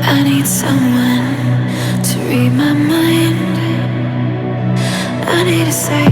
I need someone to read my mind. I need a savior.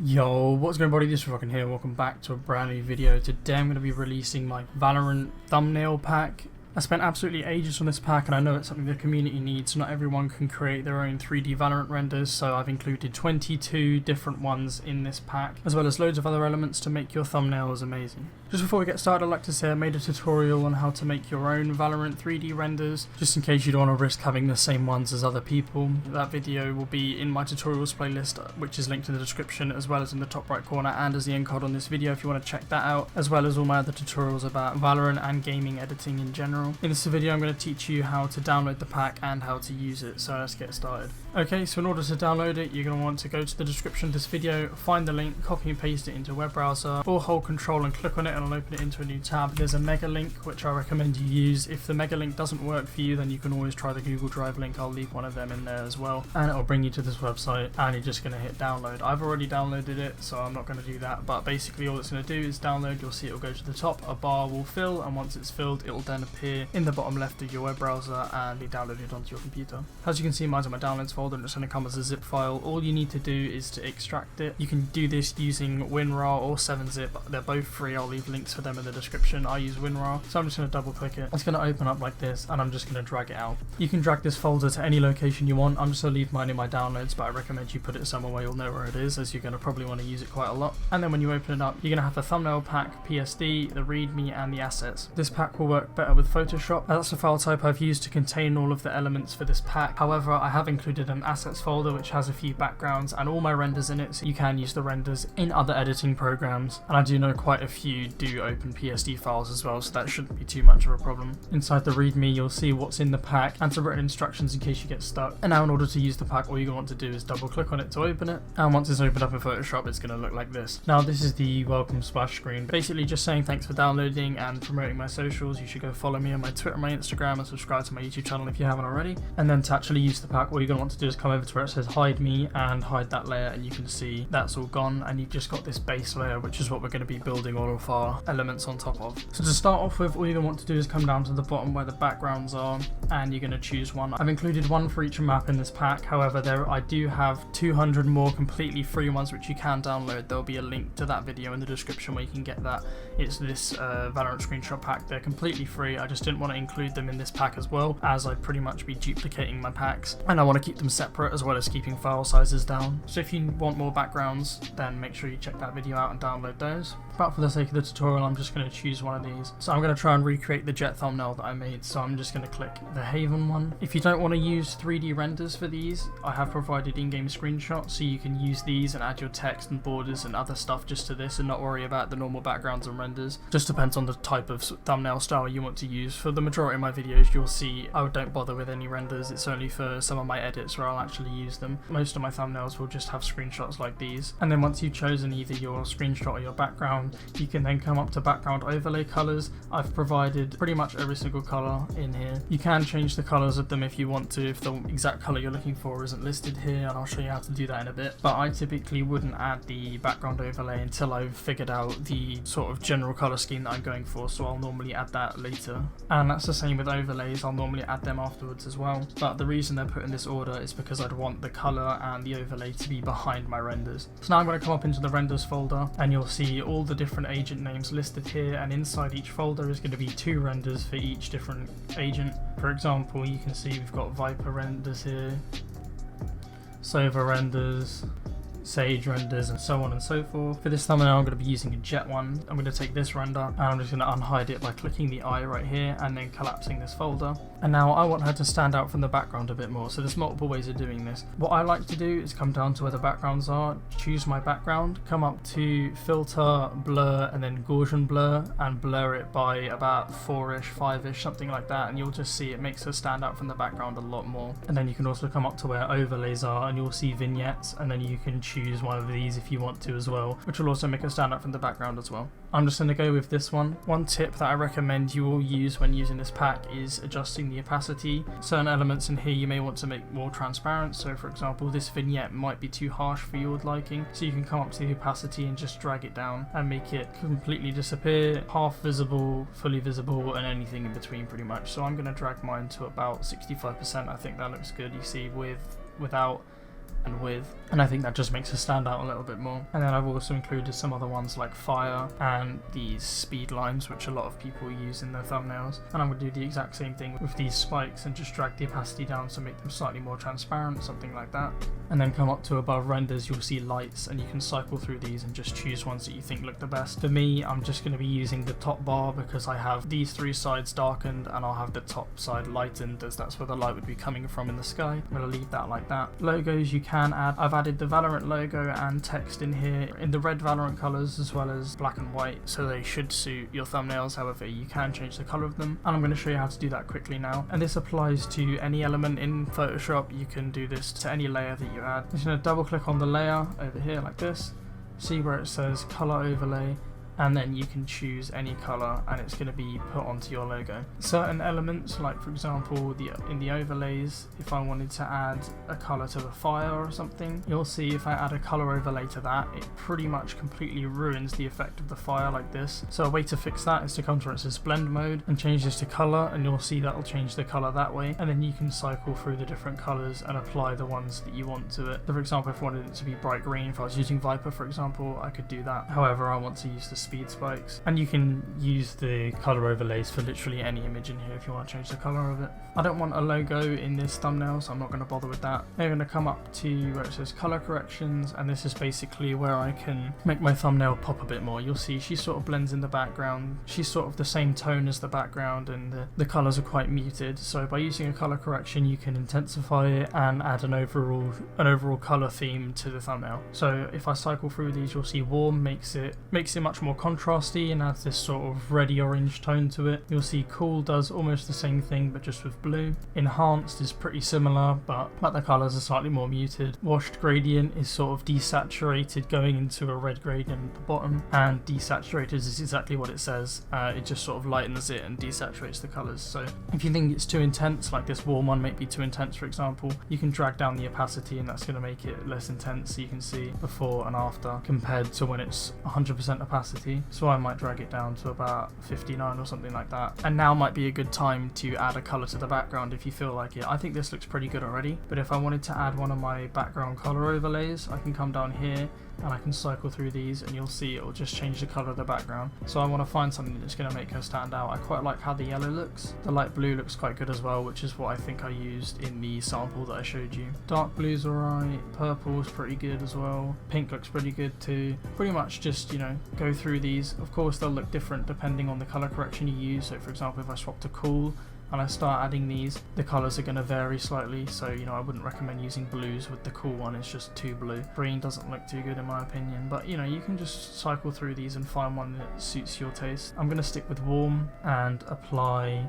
Yo, what's going on, buddy? This is Rockin' here. Welcome back to a brand new video. Today I'm going to be releasing my Valorant thumbnail pack. I spent absolutely ages on this pack, and I know it's something the community needs. Not everyone can create their own 3D Valorant renders, so I've included 22 different ones in this pack, as well as loads of other elements to make your thumbnails amazing. Just before we get started, I'd like to say I made a tutorial on how to make your own Valorant 3D renders, just in case you don't want to risk having the same ones as other people. That video will be in my tutorials playlist, which is linked in the description, as well as in the top right corner, and as the end card on this video if you want to check that out, as well as all my other tutorials about Valorant and gaming editing in general. In this video I'm going to teach you how to download the pack and how to use it, so let's get started. Okay, so in order to download it, you're going to want to go to the description of this video, find the link, copy and paste it into a web browser, or hold control and click on it and it'll open it into a new tab. There's a mega link which I recommend you use. If the mega link doesn't work for you, then you can always try the Google Drive link. I'll leave one of them in there as well, and it'll bring you to this website and you're just going to hit download. I've already downloaded it, so I'm not going to do that, but basically all it's going to do is download. You'll see it'll go to the top, a bar will fill, and once it's filled it'll then appear in the bottom left of your web browser and be downloaded onto your computer. As you can see, mine's in my downloads folder and it's going to come as a zip file. All you need to do is to extract it. You can do this using WinRAR or 7-zip. They're both free. I'll leave links for them in the description. I use WinRAR, so I'm just going to double click it. It's going to open up like this and I'm just going to drag it out. You can drag this folder to any location you want. I'm just going to leave mine in my downloads, but I recommend you put it somewhere where you'll know where it is, as you're going to probably want to use it quite a lot. And then when you open it up, you're going to have the thumbnail pack, PSD, the README and the assets. This pack will work better with Photoshop. That's the file type I've used to contain all of the elements for this pack. However, I have included an assets folder which has a few backgrounds and all my renders in it, so you can use the renders in other editing programs, and I do know quite a few do open PSD files as well, so that shouldn't be too much of a problem. Inside the README you'll see what's in the pack and some written instructions in case you get stuck. And now in order to use the pack, all you're going to want to do is double click on it to open it, and once it's opened up in Photoshop it's going to look like this. Now this is the welcome splash screen, basically just saying thanks for downloading and promoting my socials. You should go follow me on my Twitter, my Instagram, and subscribe to my YouTube channel if you haven't already. And then to actually use the pack, what you're going to want to do is come over to where it says hide me and hide that layer, and you can see that's all gone and you've just got this base layer, which is what we're going to be building all of our elements on top of. So to start off with, all you're going to want to do is come down to the bottom where the backgrounds are and you're going to choose one. I've included one for each map in this pack. However, I do have 200 more completely free ones which you can download. There'll be a link to that video in the description where you can get that. It's this Valorant screenshot pack. They're completely free. I just didn't want to include them in this pack as well, as I'd pretty much be duplicating my packs, and I want to keep them separate as well as keeping file sizes down. So if you want more backgrounds, then make sure you check that video out and download those. But for the sake of the tutorial, I'm just going to choose one of these. So I'm going to try and recreate the jet thumbnail that I made, so I'm just going to click the Haven one. If you don't want to use 3D renders for these, I have provided in-game screenshots, so you can use these and add your text and borders and other stuff just to this and not worry about the normal backgrounds and renders. Just depends on the type of thumbnail style you want to use. For the majority of my videos, you'll see I don't bother with any renders. It's only for some of my edits where I'll actually use them. Most of my thumbnails will just have screenshots like these. And then once you've chosen either your screenshot or your background, you can then come up to background overlay colors. I've provided pretty much every single color in here. You can change the colors of them if you want to, if the exact color you're looking for isn't listed here, and I'll show you how to do that in a bit. But I typically wouldn't add the background overlay until I've figured out the sort of general color scheme that I'm going for, so I'll normally add that later. And that's the same with overlays. I'll normally add them afterwards as well, but the reason they're put in this order is because I'd want the color and the overlay to be behind my renders. So now I'm going to come up into the renders folder, and you'll see all the different agent names listed here, and inside each folder is going to be 2 renders for each different agent. For example, you can see we've got Viper renders here, Saviour renders, Sage renders, and so on and so forth. For this thumbnail I'm going to be using a jet one. I'm going to take this render and I'm just going to unhide it by clicking the eye right here and then collapsing this folder. And now I want her to stand out from the background a bit more, so there's multiple ways of doing this. What I like to do is come down to where the backgrounds are, choose my background, come up to filter, blur, and then Gaussian blur, and blur it by about 4ish, 5ish, something like that, and you'll just see it makes her stand out from the background a lot more. And then you can also come up to where overlays are and you'll see vignettes, and then you can choose one of these if you want to as well, which will also make her stand out from the background as well. I'm just going to go with this one. One tip that I recommend you all use when using this pack is adjusting the opacity. Certain elements in here you may want to make more transparent, so for example this vignette might be too harsh for your liking, so you can come up to the opacity and just drag it down and make it completely disappear, half visible, fully visible, and anything in between pretty much. So I'm going to drag mine to about 65%. I think that looks good. You see with, without, and with, and I think that just makes it stand out a little bit more. And then I've also included some other ones like fire and these speed lines, which a lot of people use in their thumbnails, and I'm going to do the exact same thing with these spikes and just drag the opacity down to make them slightly more transparent, something like that. And then come up to above renders, you'll see lights, and you can cycle through these and just choose ones that you think look the best. For me, I'm just going to be using the top bar because I have these 3 sides darkened and I'll have the top side lightened, as that's where the light would be coming from in the sky. I'm going to leave that like that. Logos you can add. I've added the Valorant logo and text in here in the red Valorant colors as well as black and white, so they should suit your thumbnails. However, you can change the color of them, and I'm going to show you how to do that quickly now. And this applies to any element in Photoshop. You can do this to any layer that you add. I'm just going to double click on the layer over here like this, see where it says color overlay, and then you can choose any color and it's going to be put onto your logo. Certain elements, like for example in the overlays, if I wanted to add a color to the fire or something, you'll see if I add a color overlay to that, it pretty much completely ruins the effect of the fire like this. So a way to fix that is to come to where it says blend mode and change this to color, and you'll see that'll change the color that way, and then you can cycle through the different colors and apply the ones that you want to it. So for example, if I wanted it to be bright green, if I was using Viper for example, I could do that. However, I want to use the speed spikes, and you can use the color overlays for literally any image in here if you want to change the color of it. I don't want a logo in this thumbnail, so I'm not going to bother with that. I'm going to come up to where it says color corrections, and this is basically where I can make my thumbnail pop a bit more. You'll see she sort of blends in the background, she's sort of the same tone as the background, and the colors are quite muted. So by using a color correction you can intensify it and add an overall color theme to the thumbnail. So if I cycle through these, you'll see warm makes it much more contrasty and adds this sort of reddy orange tone to it. You'll see cool does almost the same thing but just with blue. Enhanced is pretty similar, but the colors are slightly more muted. Washed gradient is sort of desaturated going into a red gradient at the bottom, and desaturated is exactly what it says. It just sort of lightens it and desaturates the colors. So if you think it's too intense, like this warm one might be too intense for example, you can drag down the opacity and that's going to make it less intense, so you can see before and after compared to when it's 100% opacity. So I might drag it down to about 59 or something like that. And now might be a good time to add a color to the background if you feel like it. I think this looks pretty good already, but if I wanted to add one of my background color overlays, I can come down here and I can cycle through these and you'll see it will just change the color of the background. So I want to find something that's going to make her stand out. I quite like how the yellow looks. The light blue looks quite good as well, which is what I think I used in the sample that I showed you. Dark blue's alright, purple's pretty good as well, pink looks pretty good too. Pretty much just, you know, go through these. Of course they'll look different depending on the color correction you use. So for example, if I swap to cool and I start adding these, the colours are going to vary slightly, so you know I wouldn't recommend using blues with the cool one, it's just too blue. Green doesn't look too good in my opinion, but you know, you can just cycle through these and find one that suits your taste. I'm going to stick with warm and apply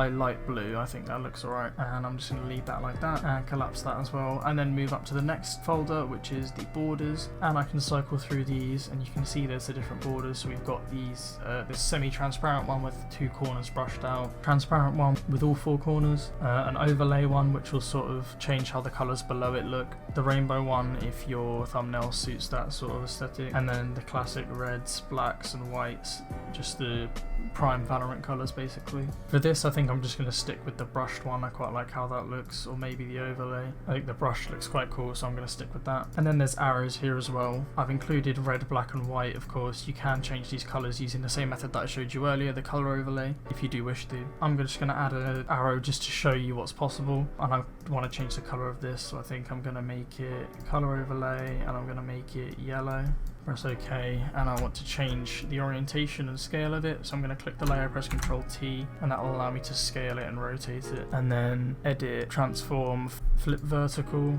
light blue. I think that looks alright, and I'm just going to leave that like that and collapse that as well, and then move up to the next folder, which is the borders, and I can cycle through these and you can see there's the different borders. So we've got these this semi-transparent one with 2 corners brushed out, transparent one with all 4 corners, an overlay one which will sort of change how the colours below it look, the rainbow one if your thumbnail suits that sort of aesthetic, and then the classic reds, blacks and whites, just the prime Valorant colours basically. For this, I think I'm just going to stick with the brushed one. I quite like how that looks, or maybe the overlay. I think the brush looks quite cool, so I'm going to stick with that. And then there's arrows here as well. I've included red, black and white, of course. You can change these colours using the same method that I showed you earlier, the colour overlay, if you do wish to. I'm just going to add an arrow just to show you what's possible, and I want to change the colour of this, so I think I'm going to make it colour overlay, and I'm going to make it yellow. Press OK, and I want to change the orientation and scale of it, so I'm going to click the layer, press Ctrl T, and that will allow me to scale it and rotate it. And then edit, transform, flip vertical.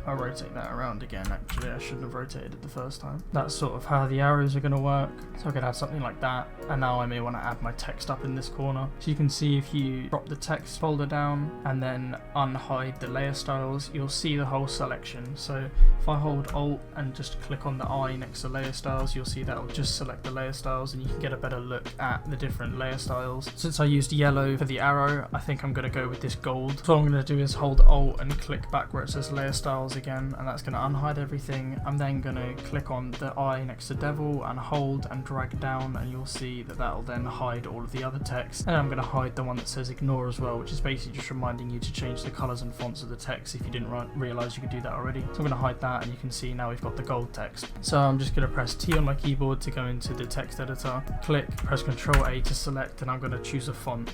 I'll rotate that around again. Actually, I shouldn't have rotated it the first time. That's sort of how the arrows are going to work. So I could have something like that. And now I may want to add my text up in this corner. So you can see if you drop the text folder down and then unhide the layer styles, you'll see the whole selection. So if I hold Alt and just click on the eye next to layer styles, you'll see that will just select the layer styles, and you can get a better look at the different layer styles. Since I used yellow for the arrow, I think I'm going to go with this gold. So what I'm going to do is hold Alt and click back where it says layer styles again, and that's going to unhide everything. I'm then going to click on the eye next to devil and hold and drag down, and you'll see that will then hide all of the other text. And I'm going to hide the one that says ignore as well, which is basically just reminding you to change the colors and fonts of the text if you didn't realize you could do that already. So I'm going to hide that, and you can see now we've got the gold text. So I'm just going to press T on my keyboard to go into the text editor, click, press Ctrl A to select, and I'm going to choose a font.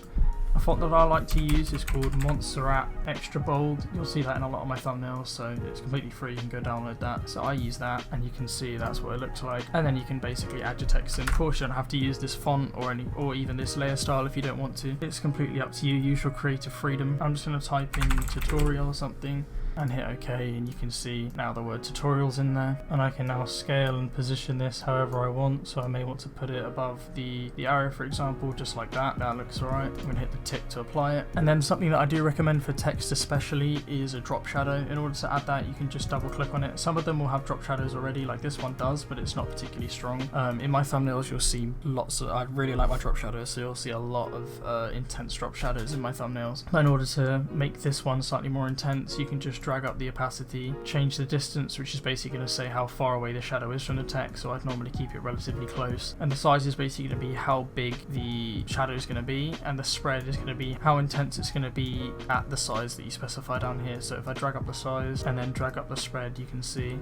A font that I like to use is called Montserrat Extra Bold. You'll see that in a lot of my thumbnails, so it's completely free. You can go download that. So I use that, and you can see that's what it looks like. And then you can basically add your text in. Of course, you don't have to use this font or even this layer style if you don't want to. It's completely up to you. Use your creative freedom. I'm just going to type in tutorial or something and hit OK, and you can see now the word tutorial's in there, and I can now scale and position this however I want. So I may want to put it above the arrow, for example, just like that. That looks alright. I'm going to hit the tick to apply it. And then something that I do recommend for text especially is a drop shadow. In order to add that, you can just double click on it. Some of them will have drop shadows already, like this one does, but it's not particularly strong. In my thumbnails you'll see lots of, I really like my drop shadows, so you'll see a lot of intense drop shadows in my thumbnails. But in order to make this one slightly more intense, you can just drag up the opacity, change the distance, which is basically going to say how far away the shadow is from the text, so I'd normally keep it relatively close. And the size is basically going to be how big the shadow is going to be, and the spread is going to be how intense it's going to be at the size that you specify down here. So if I drag up the size and then drag up the spread, you can see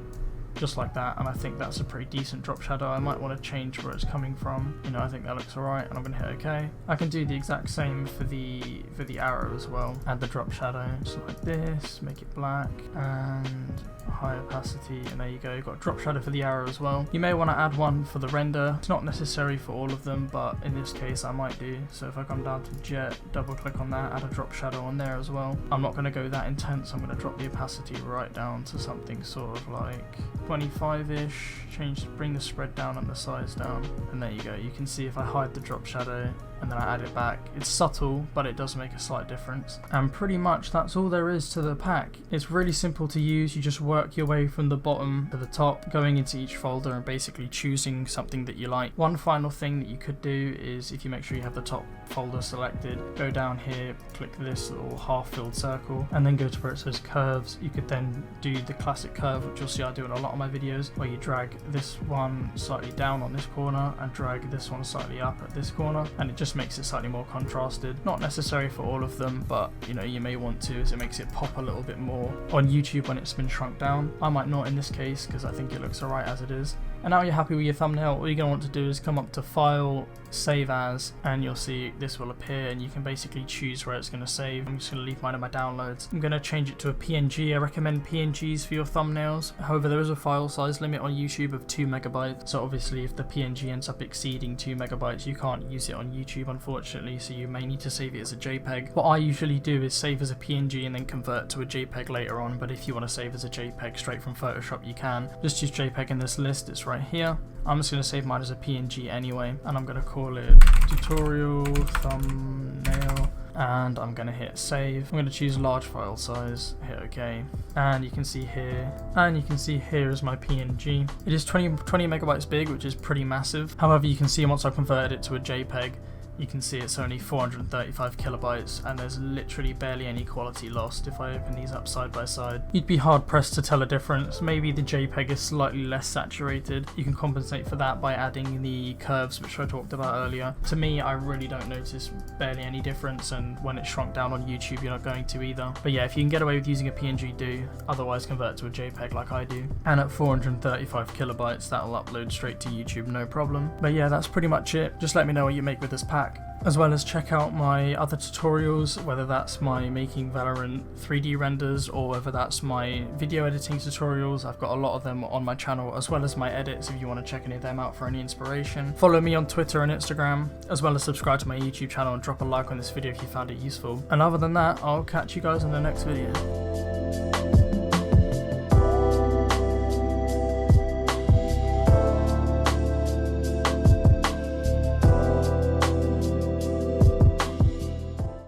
just like that, and I think that's a pretty decent drop shadow. I might want to change where it's coming from. You know, I think that looks alright, and I'm going to hit OK. I can do the exact same for the arrow as well. Add the drop shadow, just like this, make it black, and high opacity, and there you go. You've got a drop shadow for the arrow as well. You may want to add one for the render. It's not necessary for all of them, but in this case I might do. So if I come down to jet, double click on that, add a drop shadow on there as well. I'm not going to go that intense. I'm going to drop the opacity right down to something sort of like 25-ish, bring the spread down and the size down, and there you go. You can see if I hide the drop shadow and then I add it back, it's subtle, but it does make a slight difference. And pretty much that's all there is to the pack. It's really simple to use. You just work your way from the bottom to the top, going into each folder and basically choosing something that you like. One final thing that you could do is, if you make sure you have the top folder selected, go down here, click this little half-filled circle, and then go to where it says curves. You could then do the classic curve, which you'll see I do in a lot of my videos, where you drag this one slightly down on this corner and drag this one slightly up at this corner, and it just makes it slightly more contrasted. Not necessary for all of them, but you know, you may want to, as it makes it pop a little bit more on YouTube when it's been shrunk down. I might not in this case, because I think it looks alright as it is. And now you're happy with your thumbnail, all you're going to want to do is come up to File, Save As, and you'll see this will appear, and you can basically choose where it's going to save. I'm just going to leave mine in my downloads. I'm going to change it to a PNG. I recommend PNGs for your thumbnails. However, there is a file size limit on YouTube of 2 megabytes. So obviously if the PNG ends up exceeding 2 megabytes, you can't use it on YouTube, unfortunately, so you may need to save it as a JPEG. What I usually do is save as a PNG and then convert to a JPEG later on, but if you want to save as a JPEG straight from Photoshop, you can. Just use JPEG in this list, it's right here. I'm just going to save mine as a PNG anyway, and I'm going to call it tutorial thumbnail, and I'm going to hit save. I'm going to choose large file size, hit OK, and you can see here, is my PNG. It is 20 megabytes big, which is pretty massive. However, you can see once I've converted it to a JPEG, you can see it's only 435 kilobytes, and there's literally barely any quality lost. If I open these up side by side, you'd be hard pressed to tell a difference. Maybe the JPEG is slightly less saturated. You can compensate for that by adding the curves, which I talked about earlier. To me, I really don't notice barely any difference, and when it's shrunk down on YouTube, you're not going to either. But yeah, if you can get away with using a PNG, do. Otherwise, convert to a JPEG like I do. And at 435 kilobytes, that'll upload straight to YouTube, no problem. But yeah, that's pretty much it. Just let me know what you make with this pack, as well as check out my other tutorials, whether that's my making Valorant 3D renders or whether that's my video editing tutorials. I've got a lot of them on my channel, as well as my edits if you want to check any of them out for any inspiration. Follow me on Twitter and Instagram, as well as subscribe to my YouTube channel and drop a like on this video if you found it useful. And other than that, I'll catch you guys in the next video.